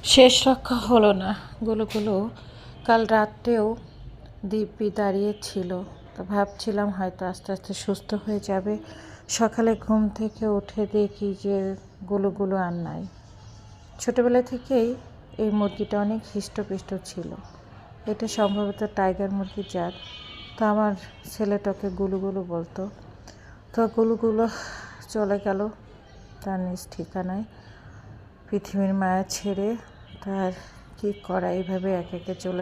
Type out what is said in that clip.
শেষ রক্ষা হলো না। গুলোগুলো কাল রাত্রেও দিব্যি দাঁড়িয়ে ছিল। তো ভাবছিলাম হয়তো আস্তে আস্তে সুস্থ হয়ে যাবে। সকালে ঘুম থেকে উঠে দেখি যে গুলোগুলো আর নাই। ছোটোবেলা থেকেই এই মুরগিটা অনেক হৃষ্টপুষ্ট ছিল। এটা সম্ভবত টাইগার মুরগির জাত। তো আমার ছেলেটাকে গুলুগুলু বলতো। তো গুলুগুলো চলে গেল তার নিজ ঠিকানায়, পৃথিবীর মায়া ছেড়ে। তার কী করা, এইভাবে একে একে চলে